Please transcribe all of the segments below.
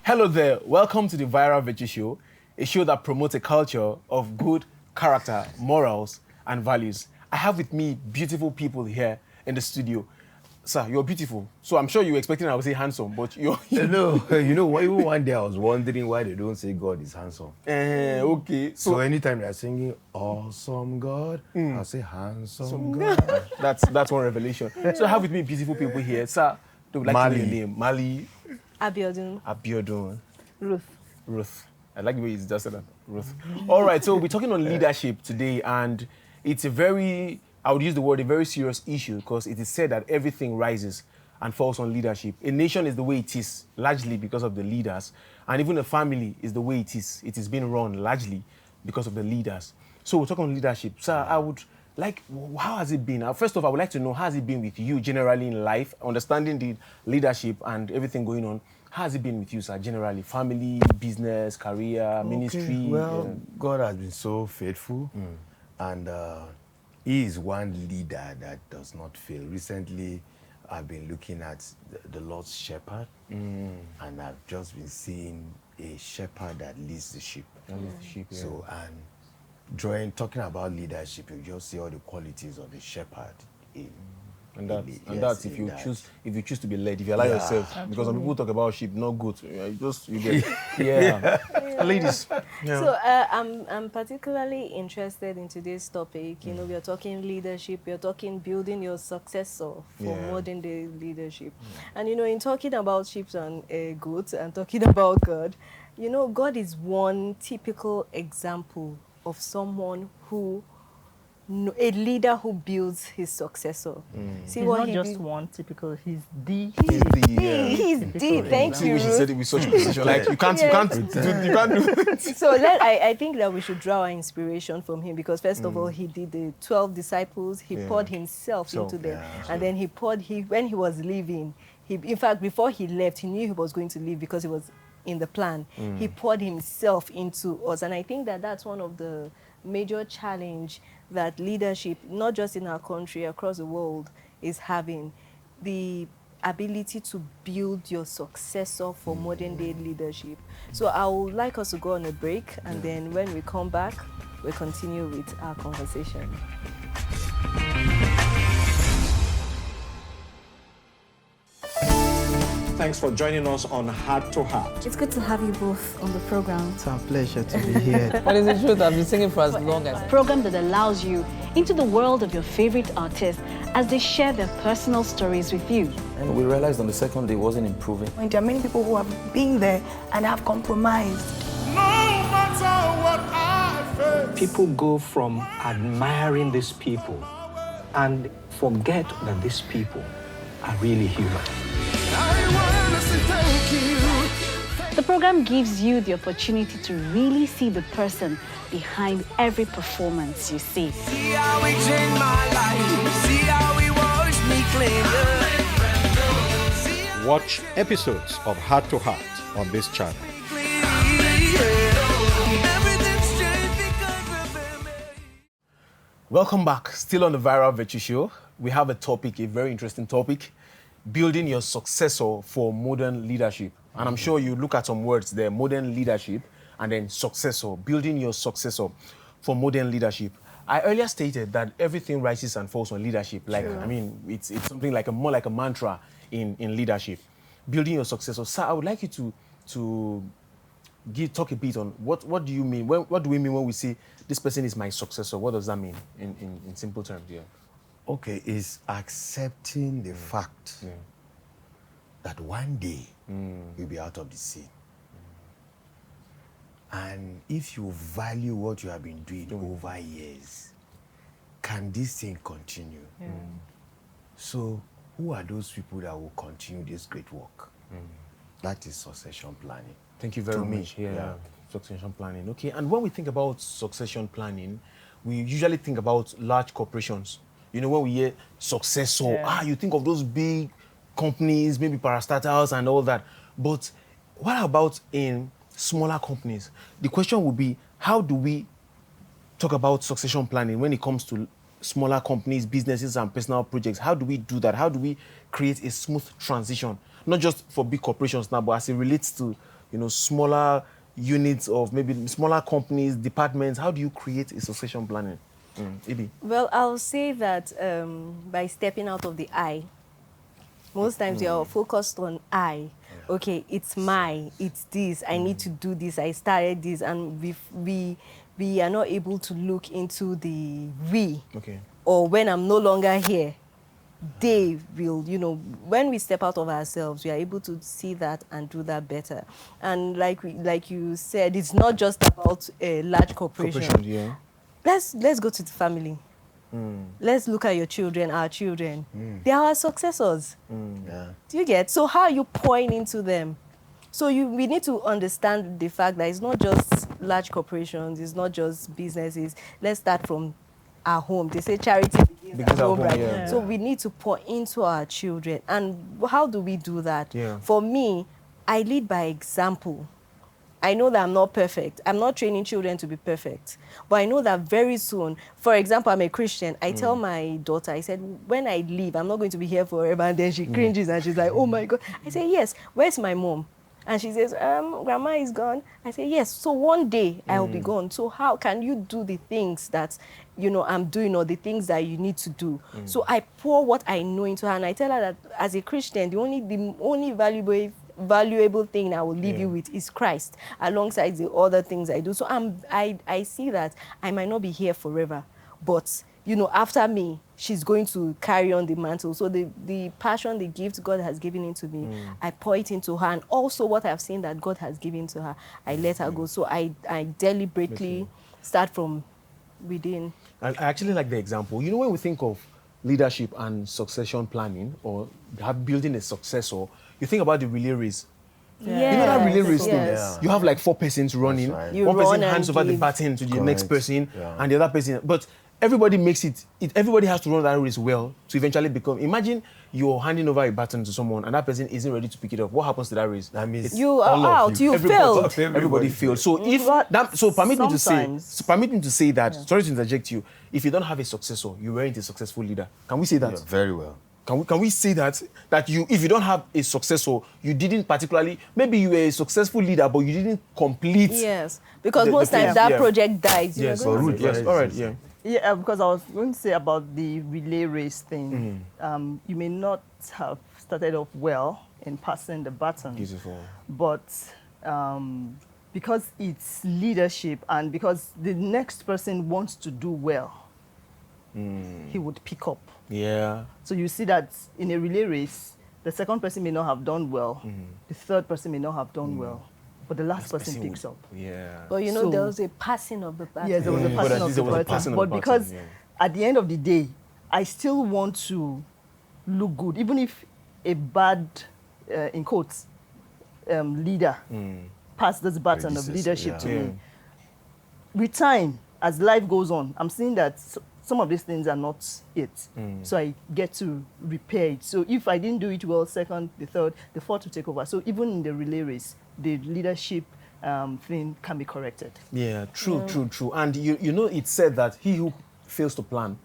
Hello there, welcome to the Viral Virtue Show, a show that promotes a culture of good character, morals, and values. I have with me beautiful people here in the studio. Sir, you're beautiful. So I'm sure you were expecting I would say handsome, but you're... No, you know, even one day I was wondering why they don't say God is handsome. Okay. So anytime they're singing awesome God, I'll say handsome God. That's one revelation. So I have with me beautiful people here. Sir, they would like to know your name. Mali. Abiodun. Ruth. I like the way you just said that. Ruth. All right, so we're talking on leadership today, and it's a very serious issue, because it is said that everything rises and falls on leadership. A nation is the way it is, largely because of the leaders, and even a family is the way it is. It is being run largely because of the leaders. So we're talking on leadership. Sir, I would like, how has it been? First off, I would like to know, how has it been with you generally in life, understanding the leadership and everything going on? How has it been with you, sir, generally? Family, business, career, ministry? Well, God has been so faithful, and he is one leader that does not fail. Recently, I've been looking at the Lord's shepherd, and I've just been seeing a shepherd that leads the sheep. So, and talking about leadership, you just see all the qualities of a shepherd. And that's if you choose to be led, if you allow yourself. Absolutely. Because some people talk about sheep, not goat. You get ladies. Yeah. So I'm particularly interested in today's topic. You know, we are talking leadership, we are talking building your successor for modern day leadership. And you know, in talking about sheep and goats and talking about God, you know, God is one typical example of someone who, a leader who builds his successor. See, he's what not he just did. one typical, he's the He's the. Thank you, She Ruth. said it with such precision. Like you can't do it. So I think that we should draw our inspiration from him, because first of all, he did the 12 disciples. He poured himself into them, and then when he was leaving, in fact, before he left, he knew he was going to leave because he was in the plan. He poured himself into us, and I think that that's one of the major challenge that leadership, not just in our country, across the world, is having. The ability to build your successor for modern day leadership. So I would like us to go on a break, and then when we come back, we'll continue with our conversation. Thanks for joining us on Heart to Heart. It's good to have you both on the program. It's our pleasure to be here. What is the truth? I've been singing for as long as... A program that allows you into the world of your favorite artists as they share their personal stories with you. And we realized on the second day it wasn't improving. And there are many people who have been there and have compromised. No matter what I face. People go from admiring these people and forget that these people are really human. The program gives you the opportunity to really see the person behind every performance you see. See how we changed my life. See how we washed me clean. Watch episodes of Heart to Heart on this channel. Welcome back. Still on the Viral Virtue Show. We have a topic, a very interesting topic: building your successor for modern leadership. And I'm sure you look at some words there: modern leadership, and then successor, building your successor for modern leadership. I earlier stated that everything rises and falls on leadership. Like, I mean, it's something like more like a mantra in leadership. Building your successor. Sir, I would like you to talk a bit on what do you mean? What do we mean when we say this person is my successor? What does that mean in simple terms? Yeah. Okay, it's accepting the fact that one day you'll be out of the scene. And if you value what you have been doing over years, can this thing continue? So who are those people that will continue this great work? That is succession planning. Thank you very much. Yeah. Succession planning. Okay, and when we think about succession planning, we usually think about large corporations. You know, when we hear successor, you think of those big companies, maybe parastatals and all that. But what about in smaller companies? The question would be, how do we talk about succession planning when it comes to smaller companies, businesses, and personal projects? How do we do that? How do we create a smooth transition? Not just for big corporations now, but as it relates to smaller units of maybe smaller companies, departments? How do you create a succession planning? Ibi? Well, I'll say that by stepping out of the I. Most times you're focused on I. Okay, it's this, I need to do this, I started this, and we are not able to look into the we. Okay. Or when I'm no longer here, they will, when we step out of ourselves, we are able to see that and do that better. And like you said, it's not just about a large corporation. Yeah. Let's go to the family. Let's look at your children, our children. They are our successors. Yeah. Do you get? So how are you pouring into them? So we need to understand the fact that it's not just large corporations, it's not just businesses. Let's start from our home. They say charity begins at home, right? Yeah. So we need to pour into our children. And how do we do that? Yeah. For me, I lead by example. I know that I'm not perfect. I'm not training children to be perfect. But I know that very soon, for example, I'm a Christian. I tell my daughter, I said, when I leave, I'm not going to be here forever. And then she cringes and she's like, oh my God. I say, yes, where's my mom? And she says, grandma is gone. I say, yes, so one day I'll be gone. So how can you do the things that, I'm doing, or the things that you need to do? So I pour what I know into her, and I tell her that as a Christian, the only valuable thing I will leave you with is Christ, alongside the other things I do. So I see that I might not be here forever, but after me, she's going to carry on the mantle. So the passion, the gift God has given into me, I pour it into her. And also what I've seen that God has given to her, I let her go. So I deliberately start from within. I actually like the example. When we think of leadership and succession planning, or building a successor, you think about the relay race. Yes. You know that relay race thing? Yes. You have like 4 persons running. Right. You One person run and hands over the give. baton to the Correct. next person, Yeah. and the other person. But everybody makes it. Everybody has to run that race well to eventually become. Imagine you're handing over a baton to someone, and that person isn't ready to pick it up. What happens to that race? That means You are all of out. You failed. Everybody failed. So permit me to say that. Sorry to interject you. If you don't have a successor, you weren't a successful leader. Can we say that? Yeah, very well. Can we say that if you don't have a successor, you didn't particularly, maybe you were a successful leader, but you didn't complete. Yes, because the most times phase. that Yeah. project dies. Yes, You're going to- Ruth, yes, all right, yeah. Yeah, because I was going to say about the relay race thing. You may not have started off well in passing the baton. Beautiful. But because it's leadership and because the next person wants to do well, he would pick up. Yeah. So you see that in a relay race, the second person may not have done well, the third person may not have done well, but the last person picks up. Yeah. But So- there was a passing of the baton. Yes, there was a But passing at of least the there was a baton. passing of But the baton, because yeah. at the end of the day, I still want to look good, even if a bad, in quotes, leader passed this baton of Predecessor, leadership yeah. to me. With time, as life goes on, I'm seeing that some of these things are not it. So I get to repair it. So if I didn't do it well, second, the third, the fourth will take over. So even in the relay race, the leadership thing can be corrected. Yeah, true. And it's said that he who fails to plan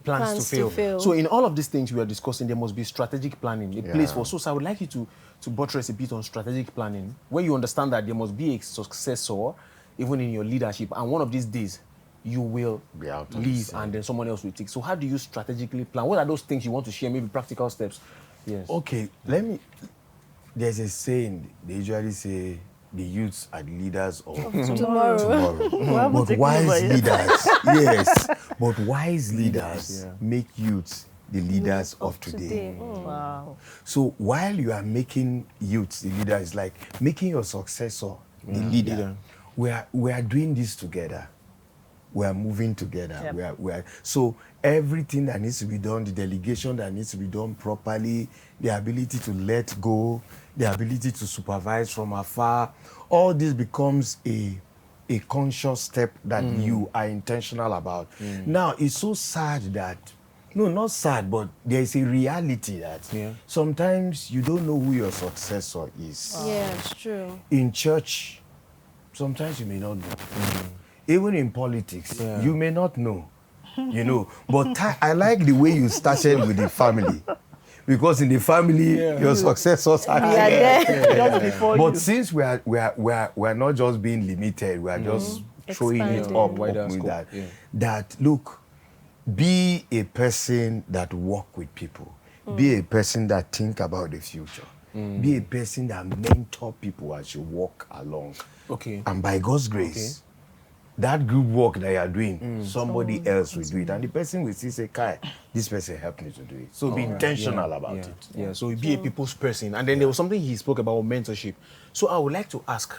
plans to fail. So in all of these things we are discussing, there must be strategic planning, a place for. So I would like you to buttress a bit on strategic planning, where you understand that there must be a successor even in your leadership, and one of these days you will Be out on the leave scene. and then someone else will take. So how do you strategically plan? What are those things you want to share, maybe practical steps? Yes. Okay, there's a saying, they usually say, the youths are the leaders of tomorrow. But wise leaders, yes, but wise leaders make youths the leaders of today. Wow. So while you are making youths the leader, it's like making your successor the leader. We are doing this together. We are moving together. Yep. So everything that needs to be done, the delegation that needs to be done properly, the ability to let go, the ability to supervise from afar, all this becomes a conscious step that you are intentional about. Now, it's so sad that, no, not sad, but there is a reality that sometimes you don't know who your successor is. Yeah, it's true. In church, sometimes you may not know. Even in politics, you may not know. But I like the way you started with the family. because in the family, your successors are there. Just before But you. since we are not just being limited, we are just throwing it Expanding. up Wider with scope, that look, be a person that work with people. Be a person that think about the future. Be a person that mentor people as you walk along. Okay. And by God's grace, that group work that you are doing, somebody else will do it. And the person will still say, Kai, this person helped me to do it. So be intentional about it. Yeah, so be a people's person. And then there was something he spoke about mentorship. So I would like to ask,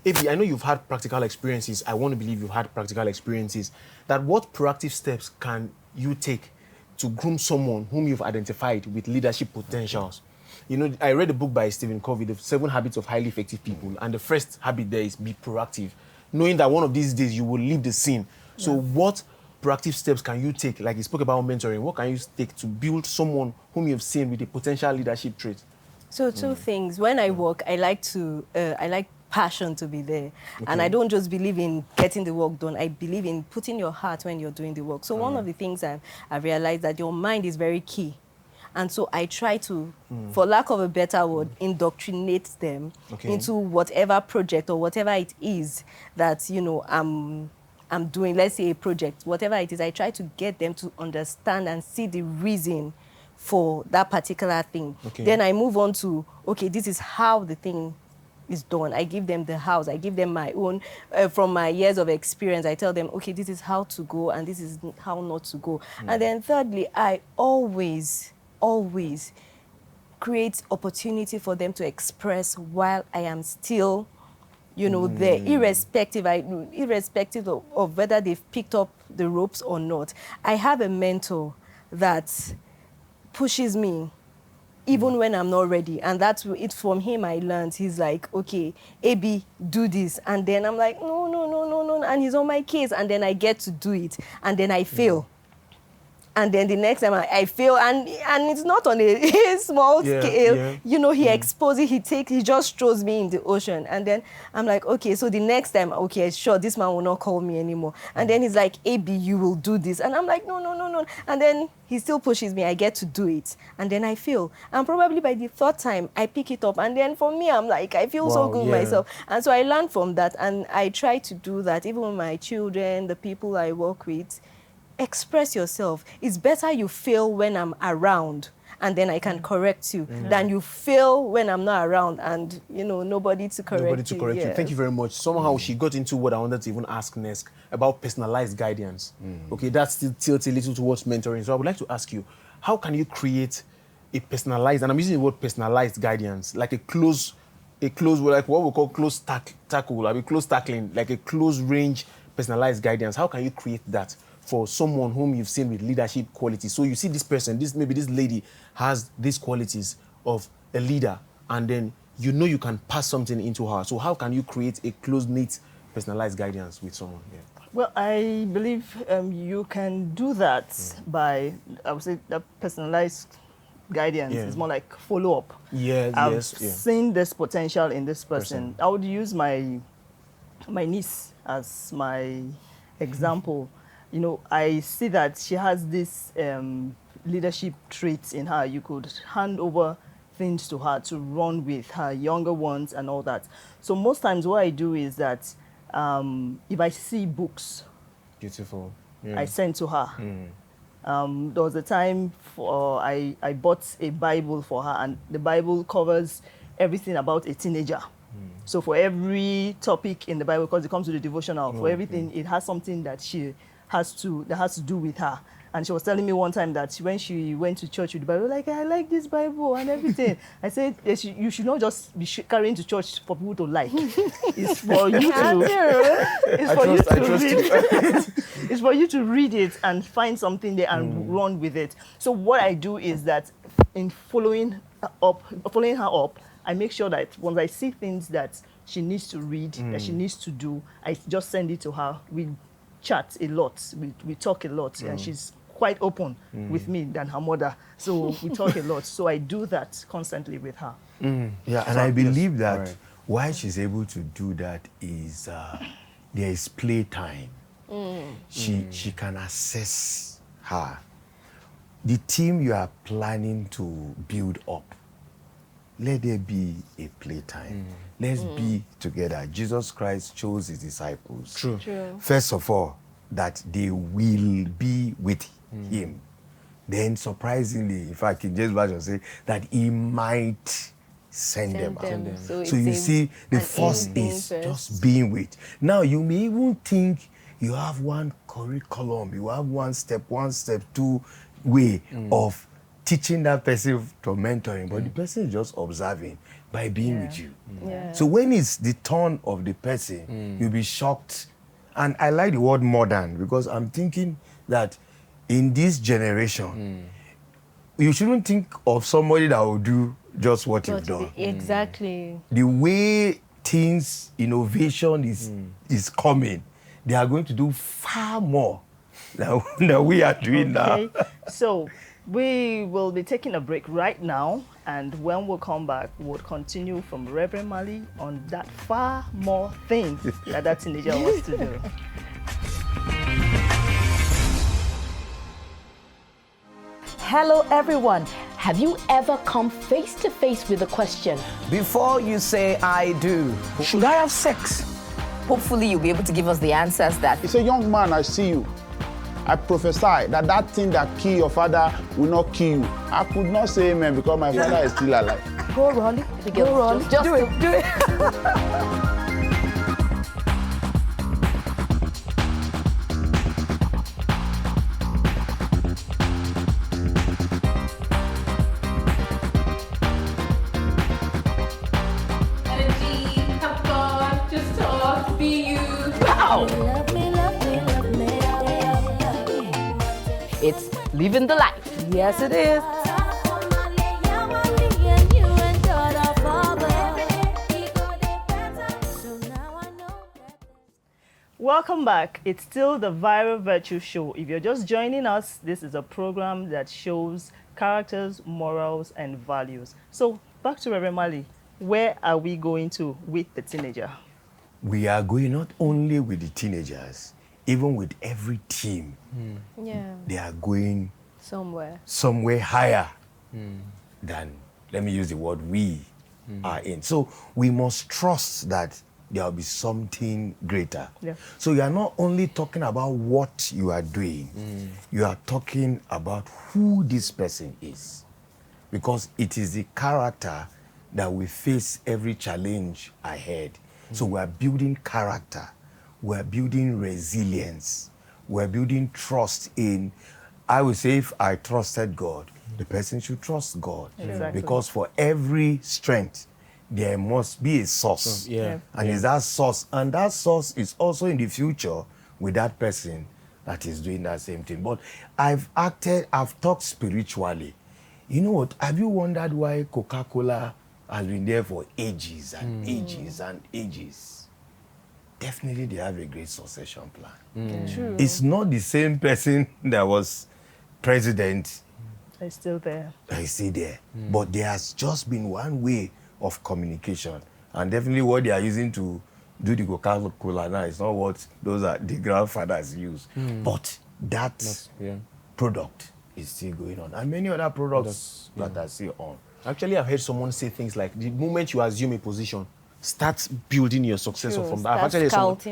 Ebi, I know you've had practical experiences. I want to believe you've had practical experiences. That what proactive steps can you take to groom someone whom you've identified with leadership potentials? You know, I read a book by Stephen Covey, The 7 Habits of Highly Effective People. And the first habit there is be proactive, knowing that one of these days you will leave the scene. So what proactive steps can you take? Like he spoke about mentoring. What can you take to build someone whom you've seen with a potential leadership trait? So two things. When I work, I like passion to be there. And I don't just believe in getting the work done. I believe in putting your heart when you're doing the work. So one of the things I've realized that your mind is very key. And so I try to, for lack of a better word, indoctrinate them into whatever project or whatever it is that, you know, I'm doing, let's say a project, whatever it is, I try to get them to understand and see the reason for that particular thing. Then I move on to, okay, this is how the thing is done. I give them the house. I give them my own, from my years of experience, I tell them, okay, this is how to go and this is how not to go. And then thirdly, I always create opportunity for them to express while I am still, you know, there, irrespective of whether they've picked up the ropes or not. I have a mentor that pushes me even when I'm not ready. And that's it. From him I learned. He's like, okay, AB, do this. And then I'm like, no. And he's on my case. And then I get to do it. And then I fail. And then the next time I fail, and it's not on a small scale. You know, he exposes, he just throws me in the ocean. And then I'm like, okay, so the next time, okay, sure, this man will not call me anymore. And then he's like, AB, you will do this. And I'm like, no. And then he still pushes me. I get to do it. And then I fail. And probably by the third time, I pick it up. And then for me, I'm like, I feel so good myself. And so I learned from that. And I try to do that, even with my children, the people I work with. Express yourself. It's better you fail when I'm around and then I can correct you than you fail when I'm not around and, you know, nobody to correct you. Thank you very much. Somehow she got into what I wanted to even ask next about personalized guidance. Okay, that still tilts a little towards mentoring. So I would like to ask you, how can you create a personalized, and I'm using the word personalized guidance, like a close, like what we call close tackling, like a close range personalized guidance. How can you create that for someone whom you've seen with leadership qualities? So you see this person, maybe this lady has these qualities of a leader, and then you know you can pass something into her. So how can you create a close-knit, personalized guidance with someone? Well, I believe you can do that by, I would say, that personalized guidance is more like follow-up. I've seen this potential in this person. I would use my niece as my example. You know, I see that she has this leadership traits in her. You could hand over things to her to run with her younger ones and all that. So most times what I do is that if I see books, I send to her. There was a time I bought a Bible for her, and the Bible covers everything about a teenager. So for every topic in the Bible, because it comes to the devotional, for everything, it has something that has to do with her. And she was telling me one time that when she went to church with the Bible, like, I like this Bible and everything. I said, you should not just be carrying to church for people to like. It's for you to it's for you to read it and find something there and run with it. So what I do is that in following her up, I make sure that once I see things that she needs to read, that she needs to do, I just send it to her. We chat a lot, we talk a lot, and she's quite open with me than her mother. So we talk a lot. So I do that constantly with her. Yeah, and I believe that why she's able to do that is there is play time. She can assess her. the team you are planning to build up, let there be a playtime. Let's be together. Jesus Christ chose his disciples. True. First of all, that they will be with him. Then surprisingly, in fact, King James Version say that he might send them out. So you see, the first is just being with. Now, you may even think you have one curriculum, you have one step two way of teaching that person to mentoring, but the person is just observing by being with you. So when it's the turn of the person, you'll be shocked. And I like the word modern because I'm thinking that in this generation, you shouldn't think of somebody that will do just what you've done. Exactly. The way things, innovation is coming, they are going to do far more than we are doing now. So we will be taking a break right now, and when we come back, we'll continue from Reverend Mali on that far more thing that teenager wants to do. Hello everyone. Have you ever come face to face with a question? Before you say I do, should I have sex? Hopefully you'll be able to give us the answers that... It's a young man, I see you. I prophesy that thing that kill your father will not kill you. I could not say amen because my father is still alive. Go, Rolly. Go, Rolly. Just do it. Do it. It's living the life. Yes, it is. Welcome back. It's still the Viral Virtue Show. If you're just joining us, this is a program that shows characters, morals, and values. So back to Reverend Mali. Where are we going to with the teenager? We are going not only with the teenagers, even with every team. They are going somewhere higher than, let me use the word, we are in. So we must trust that there will be something greater. So you are not only talking about what you are doing, you are talking about who this person is. Because it is the character that will face every challenge ahead. So we are building character. We're building resilience. We're building trust in, I would say if I trusted God, the person should trust God. Because for every strength, there must be a source. And it's that source. And that source is also in the future with that person that is doing that same thing. But I've talked spiritually. You know what? Have you wondered why Coca-Cola has been there for ages and ages and ages? Definitely they have a great succession plan. True. It's not the same person that was president. It's still there. It's still there. But there has just been one way of communication. And definitely what they are using to do the Coca-Cola now is not what those are the grandfathers use. But that product is still going on. And many other products that are still on. Actually, I've heard someone say things like, the moment you assume a position, start building your successor from that.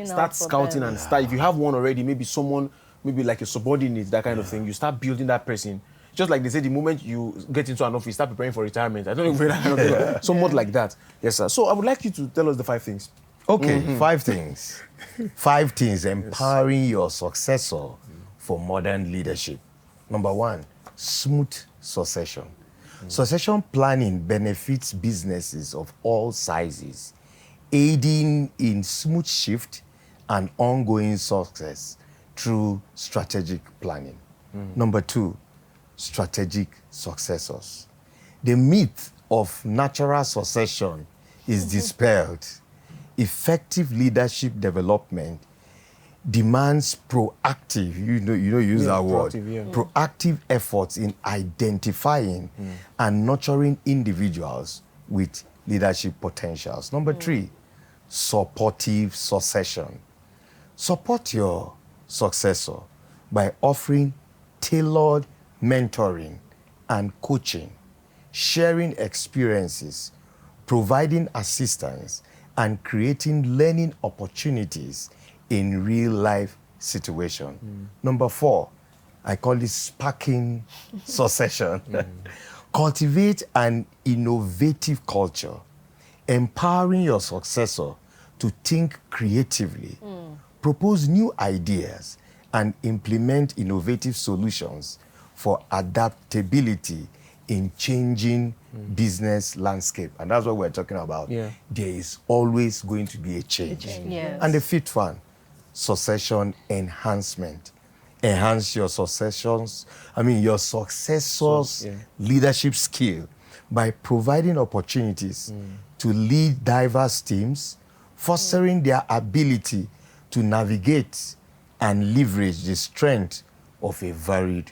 Start scouting and start. If you have one already, maybe someone, maybe like a subordinate, that kind of thing, you start building that person. Just like they say, the moment you get into an office, start preparing for retirement. I don't know if that kind of thing. Somewhat like that. Yes, sir. So I would like you to tell us the 5 things. Okay, 5 things. 5 things empowering your successor for modern leadership. Number 1, smooth succession. Succession planning benefits businesses of all sizes, aiding in smooth shift and ongoing success through strategic planning. Number 2, strategic successors. The myth of natural succession is dispelled. Effective leadership development demands proactive, use that word, proactive efforts in identifying and nurturing individuals with leadership potentials. Number 3, supportive succession. Support your successor by offering tailored mentoring, and coaching, sharing experiences, providing assistance, and creating learning opportunities in real life situation. Number 4, I call it sparking succession. Cultivate an innovative culture, empowering your successor to think creatively, propose new ideas, and implement innovative solutions for adaptability in changing business landscape. And that's what we're talking about. Yeah. There is always going to be a change. Yes. And the 5th one, succession enhancement. Enhance your successor's leadership skill by providing opportunities to lead diverse teams, fostering their ability to navigate and leverage the strength of a varied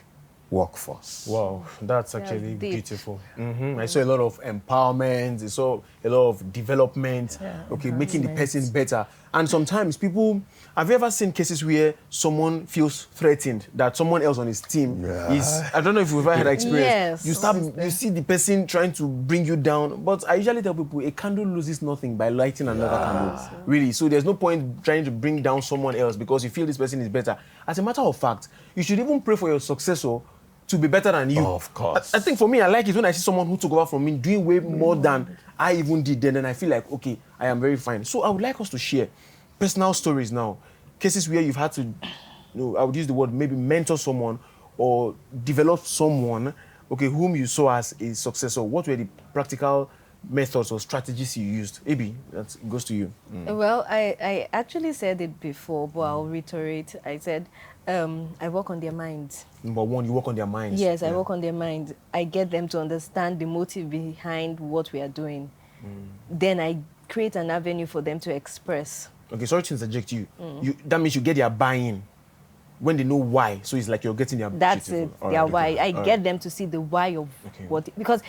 workforce. Wow, that's actually deep. beautiful. I saw a lot of empowerment, I saw a lot of development, making the person better. And sometimes people, have you ever seen cases where someone feels threatened that someone else on his team is, I don't know if you've ever had that experience. Yes. You see the person trying to bring you down, but I usually tell people a candle loses nothing by lighting another candle. Really, so there's no point trying to bring down someone else because you feel this person is better. As a matter of fact, you should even pray for your successor to be better than you. Of course. I think for me, I like it when I see someone who took over from me doing way more than I even did then, and I feel like, okay, I am very fine. So I would like us to share personal stories now, cases where you've had to, I would use the word, maybe mentor someone or develop someone, whom you saw as a successor. What were the practical methods or strategies you used? Abi, that goes to you. Well, I actually said it before, but I'll reiterate. I said, I work on their minds. Number 1, you work on their minds. Yes, I work on their minds. I get them to understand the motive behind what we are doing. Then I create an avenue for them to express. Okay, sorry to interject you. That means you get their buy-in when they know why. So it's like you're getting their... That's it, their why. I get them to see the why of what... Because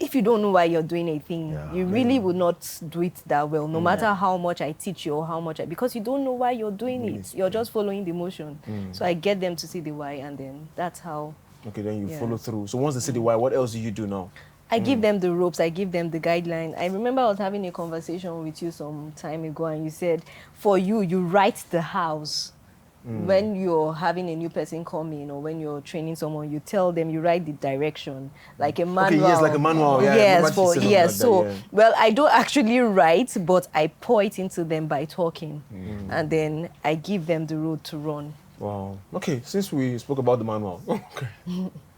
if you don't know why you're doing a thing, you really would not do it that well, no matter how much I teach you or how much because you don't know why you're doing it. You're just following the motion. So I get them to see the why, and then that's how... Okay, then you follow through. So once they see the why, what else do you do now? I give them the ropes, I give them the guideline. I remember I was having a conversation with you some time ago, and you said, for you, you write the house. When you're having a new person come in or when you're training someone, you tell them, you write the direction, like a manual. Okay, yes, like a manual. Yeah, yes. Well, I don't actually write, but I pour it into them by talking. And then I give them the road to run. Wow. Okay, since we spoke about the manual.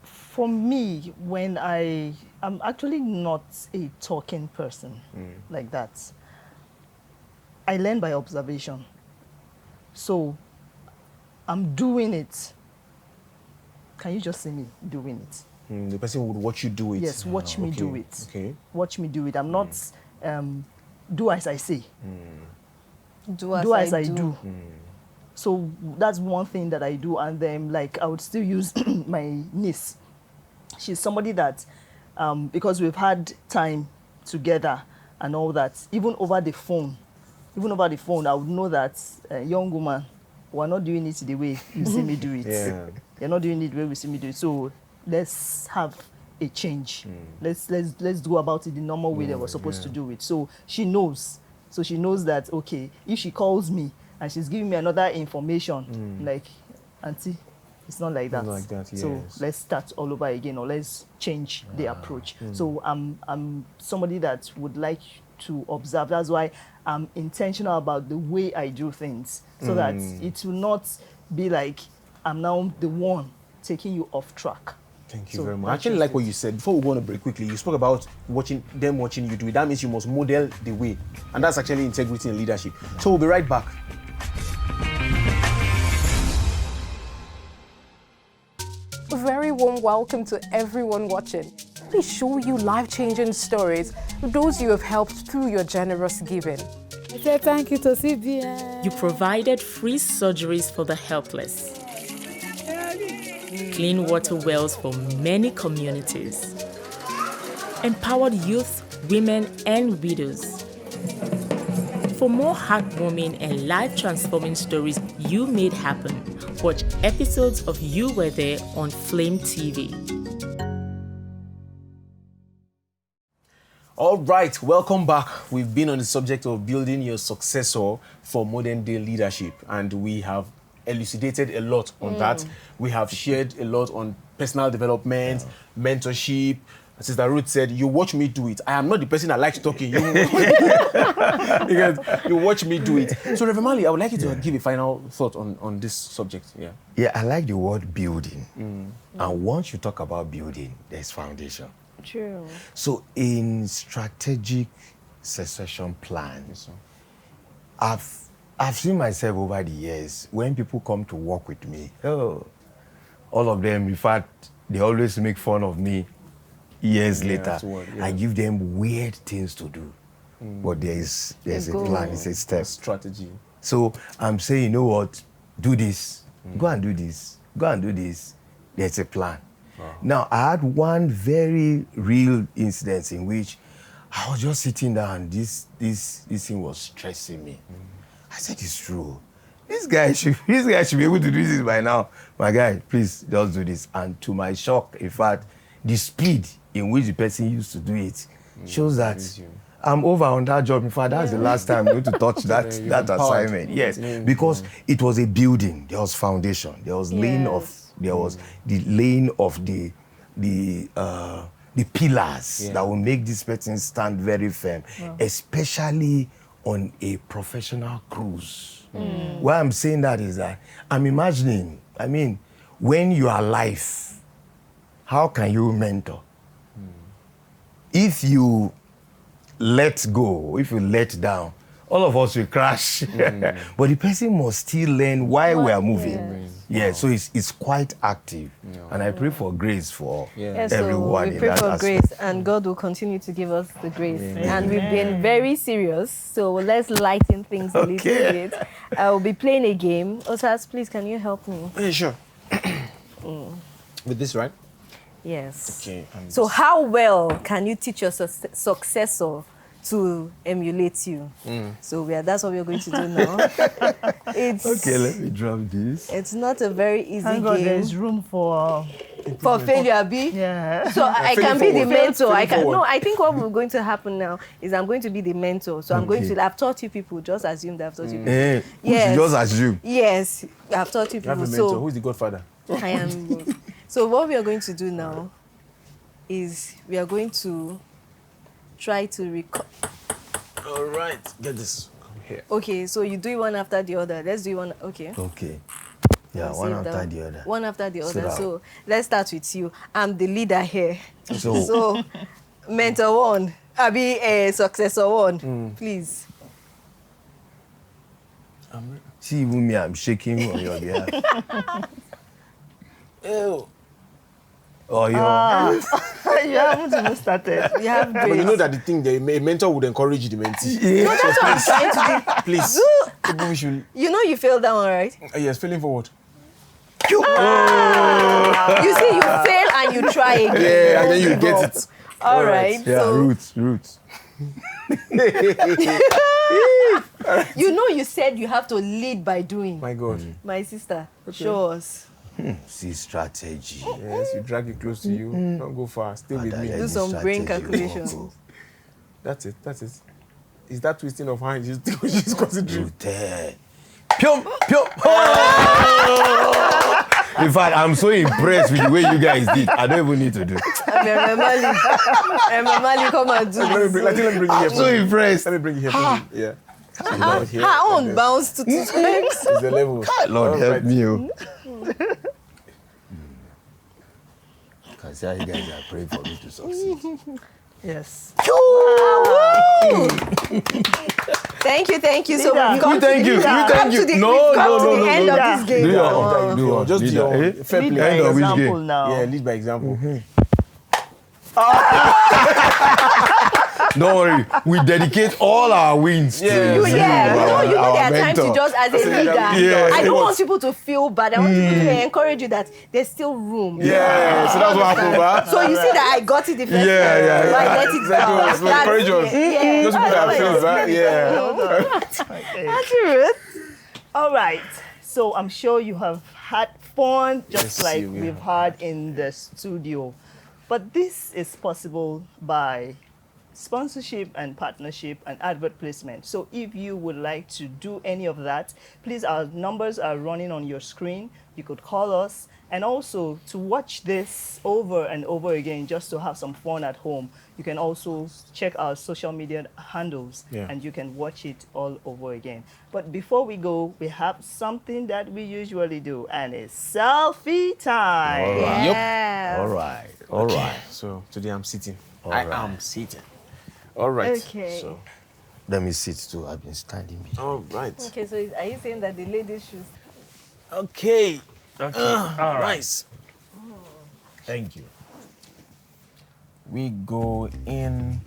For me, when I'm actually not a talking person like that. I learn by observation. So I'm doing it. Can you just see me doing it? The person would watch you do it. Yes, watch me do it. Okay. Watch me do it. I'm not do as I say. Do as I do. So that's one thing that I do. And then, like, I would still use my niece. She's somebody that, because we've had time together and all that, even over the phone, I would know that a young woman, we're not doing it the way you see me do it. You're not doing it the way we see me do it. So let's have a change. Let's go about it the normal way that we're supposed to do it. So she knows. So she knows that, okay, if she calls me and she's giving me another information, like, auntie, it's not like that. Not like that, yes. So let's start all over again, or let's change the approach. So I'm somebody that would like to observe. That's why I'm intentional about the way I do things, so that it will not be like I'm now the one taking you off track. Thank you very much. I actually like what you said. Before we go on a break quickly, you spoke about watching you do it. That means you must model the way. And that's actually integrity and leadership. So we'll be right back. A very warm welcome to everyone watching. We show you life-changing stories, those you have helped through your generous giving. I say thank you to CBN. You provided free surgeries for the helpless, clean water wells for many communities, empowered youth, women, and widows. For more heartwarming and life-transforming stories you made happen, watch episodes of You Were There on Flame TV. All right, welcome back. We've been on the subject of building your successor for modern day leadership, and we have elucidated a lot on that. We have shared a lot on personal development, mentorship. Sister Ruth said, you watch me do it. I am not the person that likes talking. You watch me do it. So, Reverend Mali, I would like you to give a final thought on this subject. Yeah, I like the word building. And once you talk about building, there's foundation. True. So in strategic succession plans, I've seen myself over the years, when people come to work with me, all of them, in fact, they always make fun of me years later. I give them weird things to do. But there's a plan, it's a step. Strategy. So I'm saying, you know what, do this, go and do this, go and do this. There's a plan. Now, I had one very real incident in which I was just sitting down and this thing was stressing me. I said, it's true. This guy should be able to do this by now. My guy, please, just do this. And to my shock, in fact, the speed in which the person used to do it shows that I'm over on that job. In fact, that's the last time I'm going to touch that assignment. Yes, because it was a building. There was foundation. There was laying of. There was the laying of the pillars that will make this person stand very firm, especially on a professional cruise. Why I'm saying that is that I'm imagining, when you are alive, how can you mentor? If you let go, if you let down, all of us will crash. But the person must still learn why we are moving. So it's quite active. And I pray for grace for everyone. So we pray for grace, and God will continue to give us the grace. And we've been very serious, so let's lighten things a little bit. I will be playing a game. Osas, please, can you help me? Yeah, sure. With this, right? Yes. Okay. So how well can you teach your successor to emulate you? So that's what we're going to do now. Okay, let me drop this. It's not a very easy Thank game. God there's room for failure, B. Yeah. So I can be the mentor. I think what we're going to happen now is I'm going to be the mentor. So I've taught you people. Just assume that I've taught you people. Yes. Just assume. Yes, I've taught you people. You have a mentor. Who's the godfather? I am. So what we are going to do now is we are going to try to record. All right, get this. Come here. Okay, so you do it one after the other. Let's do it one. Okay. Yeah, one after the other. One after the other. So let's start with you. I'm the leader here. So mentor one. I'll be a successor one. Please. See, even me, I'm shaking on your behalf. Ew. Oh, you haven't even started. You have but you know that the mentor would encourage the mentee. No, that's what I'm trying to do. Please. You know you failed that one, right? Yes, failing forward. You see, you fail and you try again. Yeah, and then you get it. All right. Yeah, so, Ruth. You know you said you have to lead by doing. My God. My sister, show us. See strategy. Yes, you drag it close to you. Don't go far. Stay with me. Do some brain calculations. That's it. Is that twisting of hands she's considering? Pyom. In fact, I'm so impressed with the way you guys did. I don't even need to do it. Mali, come and do Let me bring you here. I'm so impressed. Let me bring you here. Yeah. Her own bounce to times. It's the level. Lord help me. Can see how you guys are praying for me to succeed. Yes. Thank you. So we've come to the end of this game. Just the fair play. Lead by example now. Yeah, lead by example. Don't worry, we dedicate all our wins to you. Yeah, you know there are times to just as a leader. I don't want people to feel bad. I want people to encourage you that there's still room. Yeah, so that's what happened. So you see that I got it the first time. Yeah. So I let it go. So encourage us. Those people that feel that. Yeah. That's Ruth. All right. So I'm sure you have had fun, just Yes, like you will. we've had in the studio. But this is possible by sponsorship and partnership and advert placement. So if you would like to do any of that, please, our numbers are running on your screen. You could call us. And also to watch this over and over again, just to have some fun at home, you can also check our social media handles and you can watch it all over again. But before we go, we have something that we usually do, and it's selfie time. All right. Yes. All right. All right. So today I'm sitting. All I right. am sitting. All right. Okay. So, let me sit too. I've been standing. all right. Okay, so are you saying that the ladies should... Okay. Okay. All right. Nice. Thank you. We go in